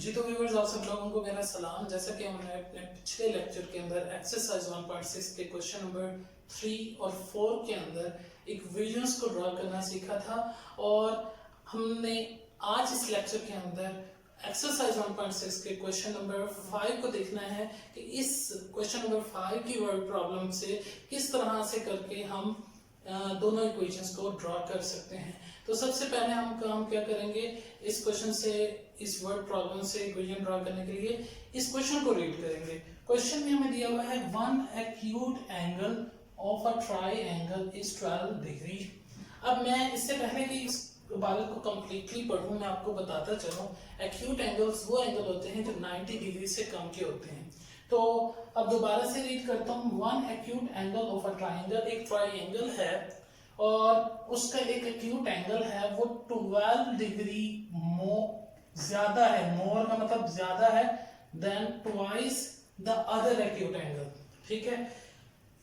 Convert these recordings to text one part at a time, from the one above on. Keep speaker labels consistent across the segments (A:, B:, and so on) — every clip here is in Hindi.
A: जी तो व्यूअर्स, आप सब लोगों को मेरा सलाम। जैसा कि हमने अपने पिछले लेक्चर के अंदर एक्सरसाइज 1.6 के क्वेश्चन नंबर 3 और 4 के अंदर इक्वेशंस को ड्रा करना सीखा था, और हमने आज इस लेक्चर के अंदर एक्सरसाइज 1.6 के क्वेश्चन नंबर 5 को देखना है कि इस क्वेश्चन नंबर 5 की वर्ड प्रॉब्लम से किस तरह से करके हम दोनों इक्वेशंस को ड्रा कर सकते हैं। तो सबसे पहले हम काम क्या करेंगे, इस क्वेश्चन से, इस वर्ड प्रॉब्लम से इक्वेशन ड्रा करने के लिए इस क्वेश्चन को रीड करेंगे। क्वेश्चन में हमें दिया हुआ है one acute angle of a triangle is 12 degree. अब मैं इससे पहले कि इस इबारत को कंप्लीटली पढ़ूं, मैं आपको बताता चलूं, एक्यूट एंगल्स वो एंगल होते हैं जो 90 डिग्री से कम के होते हैं। तो अब दोबारा से रीड करता हूं, one acute angle of a triangle, एक ट्राइएंगल है और उसका एक एक्यूट एंगल है वो 12 डिग्री ज्यादा है, मोर का मतलब ज्यादा है, then twice the other acute angle. ठीक है,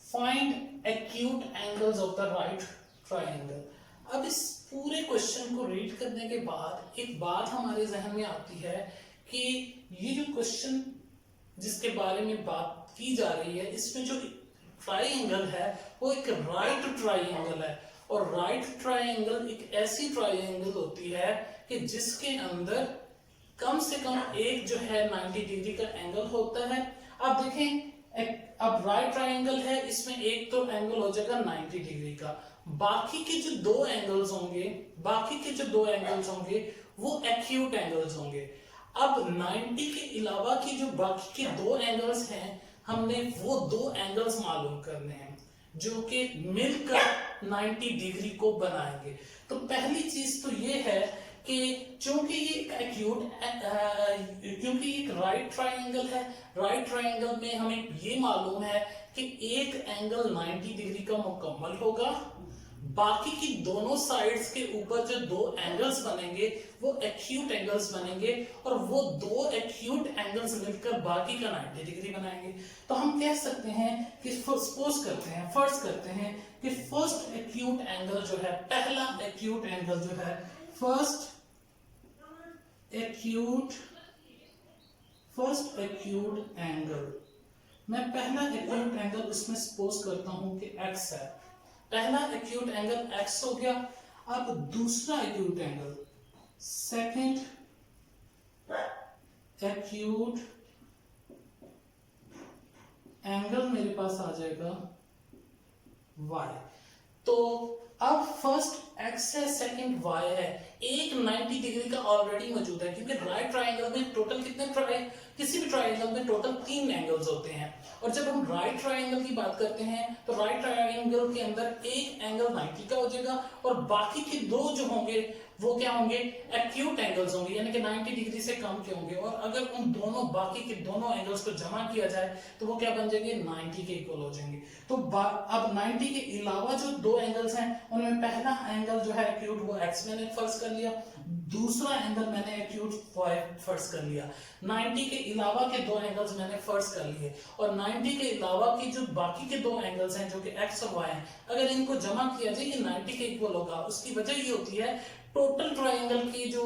A: find acute angles of the right triangle. अब इस पूरे क्वेश्चन को रीड करने के बाद एक बात हमारे जहन में आती है कि ये जो क्वेश्चन जिसके बारे में बात की जा रही है, इसमें जो ट्राइएंगल है वो एक राइट ट्राइएंगल है, और राइट ट्राइएंगल एक ऐसी ट्राइएंगल होती है कि जिसके अंदर कम से कम एक जो है 90 डिग्री का एंगल होता है। अब देखें, अब राइट ट्राइएंगल है, इसमें एक तो एंगल हो जाएगा 90 डिग्री का, बाकी के जो दो एंगल्स होंगे वो एक्यूट एंगल्स होंगे। अब 90 के अलावा की जो बाकी के दो एंगल्स हैं, हमने वो दो एंगल्स मालूम करने हैं जो कि मिलकर 90 डिग्री को बनाएंगे। तो पहली चीज तो ये है कि क्योंकि ये एक राइट ट्राइएंगल है, राइट ट्राइएंगल में हमें ये मालूम है कि एक एंगल 90 डिग्री का मुकम्मल होगा, बाकी की दोनों साइड्स के ऊपर जो दो एंगल्स बनेंगे वो एक्यूट एंगल्स बनेंगे, और वो दो एक्यूट एंगल्स मिलकर बाकी का 90 डिग्री बनाएंगे। तो हम कह सकते हैं कि फर्ज करते हैं कि फर्स्ट एक्यूट एंगल जो है, पहला एक्यूट एंगल जो है, फर्स्ट एक्यूट एंगल, मैं पहला एक्यूट एंगल इसमें सपोज करता हूं कि x है। पहला एक्यूट एंगल x हो गया। अब दूसरा acute angle, second acute angle मेरे पास आ जाएगा y। तो अब फर्स्ट x है, सेकंड y है, एक 90 डिग्री का ऑलरेडी मौजूद है, क्योंकि राइट ट्राइएंगल में टोटल किसी भी ट्राइएंगल में टोटल 3 एंगल्स होते हैं। और जब हम राइट ट्राइएंगल की बात करते हैं तो राइट ट्राइएंगल के अंदर एक एंगल 90 का हो जाएगा, और बाकी के दो जो होंगे वो क्या होंगे, एक्यूट एंगल्स होंगे, यानी कि 90 डिग्री से कम के होंगे। और अगर उन दोनों बाकी के दोनों एंगल्स को जमा किया जाए तो वो क्या बन जाएंगे, 90 के इक्वल हो जाएंगे। तो अब 90 के अलावा जो दो एंगल्स हैं उनमें पहला एंगल जो है एक्यूट वो x मैंने फर्ज कर लिया, दूसरा एंगल मैंने एक्यूट y फर्ज कर लिया। 90 के अलावा के दो एंगल्स मैंने फर्ज कर लिए, और 90 के अलावा की जो बाकी के दो एंगल्स हैं जो कि x और y हैं, अगर इनको जमा किया जाए ये 90 के इक्वल होगा। उसकी वजह ये होती है टोटल ट्राइएंगल की जो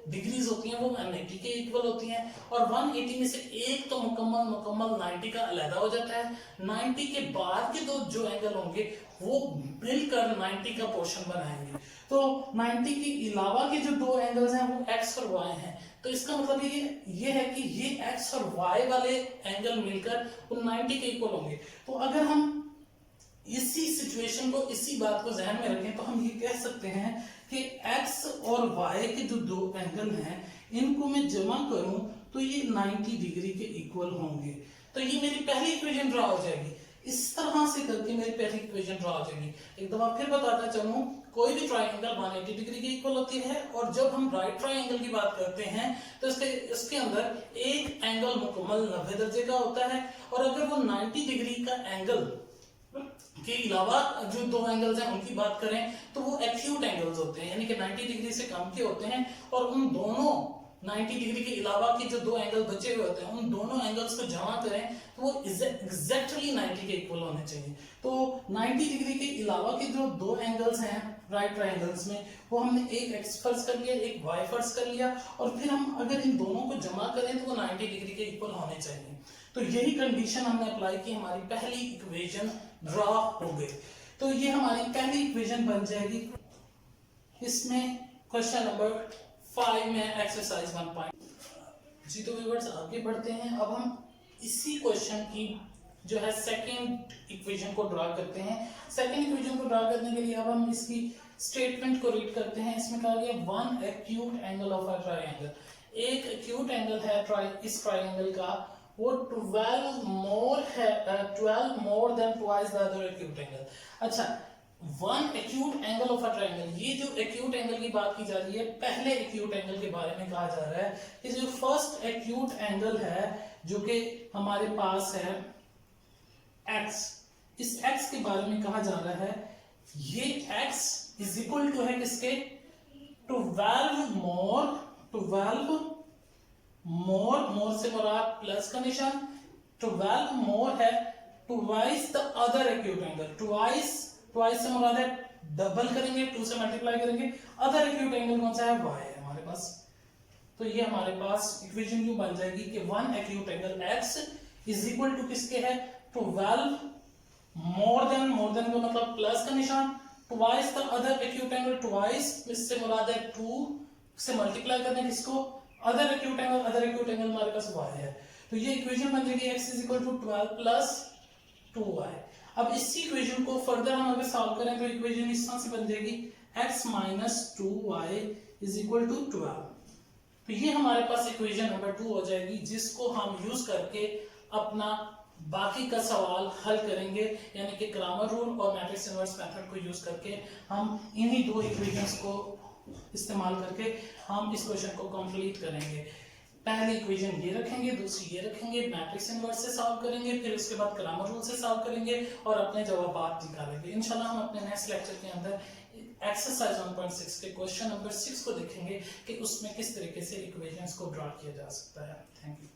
A: डिग्रीज होती हैं वो 180 के इक्वल होती हैं, और 180 में से एक तो मुकम्मल 90 का अलग हो जाता है। 90 के बाद के दो जो एंगल होंगे वो मिलकर 90 का पोर्शन बनाएंगे। तो 90 के अलावा के जो दो एंगल्स हैं वो x और y हैं। तो इसका मतलब ये है कि ये x और y वाले एंगल मिलकर वो 90 के इक्वल होंगे। तो अगर हम इसी सिचुएशन को, इसी बात को ध्यान में रखें तो हम ये कह सकते हैं कि x और y के जो दो एंगल हैं इनको मैं जमा करूं तो ये 90 डिग्री के इक्वल होंगे। तो ये मेरी पहली इक्वेशन ड्रा हो जाएगी। इस तरह से करके मेरी पहली इक्वेशन ड्रा हो जाएगी। एक दफा फिर बताता चलूं, कोई भी ट्राइएंगल 180 डिग्री के इक्वल होती है, और जब हम राइट ट्राइएंगल की बात करते हैं तो इसके अंदर एक एंगल मुकम्मल 90 दर्जे का होता है, और अगर वो 90 डिग्री का एंगल के अलावा जो दो एंगल्स हैं उनकी बात करें तो वो एक्यूट एंगल्स होते हैं, यानी कि 90 डिग्री से कम के होते हैं, और उन दोनों 90 डिग्री के अलावा के जो दो एंगल बचे हुए होते हैं उन दोनों एंगल्स को जमा करें तो वो एग्जैक्टली 90 के इक्वल होने चाहिए। तो 90 डिग्री के अलावा के जो दो एंगल्स हैं राइट ट्रायंगल्स में, वो हमने एक एक्स फर्ज कर लिया, एक वाई फर्ज कर लिया, और फिर हम अगर इन दोनों को जमा करें तो वो 90 डिग्री के इक्वल होने चाहिए। तो यही कंडीशन हमने अप्लाई की, हमारी पहली इक्वेशन ड्रा हो गई। तो ये हमारी पहली इक्वेशन बन जाएगी। इसमें क्वेश्चन नंबर 5 में एक्सरसाइज 1 जी। तो व्यूअर्स आगे बढ़ते हैं। अब हम इसी क्वेश्चन की जो है सेकंड इक्वेशन को ड्रा करते हैं। सेकंड इक्वेशन को ड्रा करने के लिए अब हम इसकी स्टेटमेंट को रीड करते हैं। इसमें कहा गया one acute angle of a triangle, एक एक्यूट एंगल है इस ट्रायंगल का, वो 12 more than twice the other acute angle. अच्छा, one acute angle of a triangle, ये जो एक्यूट एंगल की बात की जा रही है, पहले एक्यूट एंगल के बारे में कहा जा रहा है। ये जो फर्स्ट एक्यूट एंगल है जो कि हमारे पास है x, इस x के बारे में कहा जा रहा है, ये x इज इक्वल टू है किसके, 12 मोर से मुराद प्लस का निशान, 12 मोर है twice the other acute angle, twice से मुराद है डबल करेंगे, 2 से मल्टीप्लाई करेंगे, अदर एक्यूट एंगल कौन सा है, y है हमारे पास। तो ये हमारे पास इक्वेशन यूं बन जाएगी कि one acute angle x is equal to किसके है, 12 मोर देन को मतलब प्लस का निशान, twice the other acute angle, twice इससे मुराद है 2 से मल्टीप्लाई करने किसको, अदर एक्यूट एंगल हमारे पास y है। तो ये इक्वेशन बन जाएगी x is equal to 12 plus 2y। अब इसी इक्वेशन को फर्दर हम अगर सॉल्व करें तो इक्वेशन इस तरह से बन जाएगी x minus 2y is equal to 12। तो ये हमारे पास इक्वेशन नंबर 2 हो जाएगी, जिसको हम यूज करके अपना बाकी का सवाल हल करेंगे, यानी कि क्रैमर रूल और मैट्रिक्स इनवर्स मेथड को यूज करके हम इन्हीं दो इक्वेशंस को इस्तेमाल करके हम इस क्वेश्चन को कंप्लीट करेंगे। पहली इक्वेशन ये रखेंगे, दूसरी ये रखेंगे, मैट्रिक्स इनवर्स से सॉल्व करेंगे, फिर उसके बाद क्रैमर रूल से सॉल्व करेंगे और अपने जवाब निकालेंगे। इंशाल्लाह हम अपने नेक्स्ट लेक्चर के अंदर एक्सरसाइज 1.6 के क्वेश्चन नंबर 6 को देखेंगे कि उसमें किस तरीके से इक्वेशंस को ड्रा किया जा सकता है। Thank you.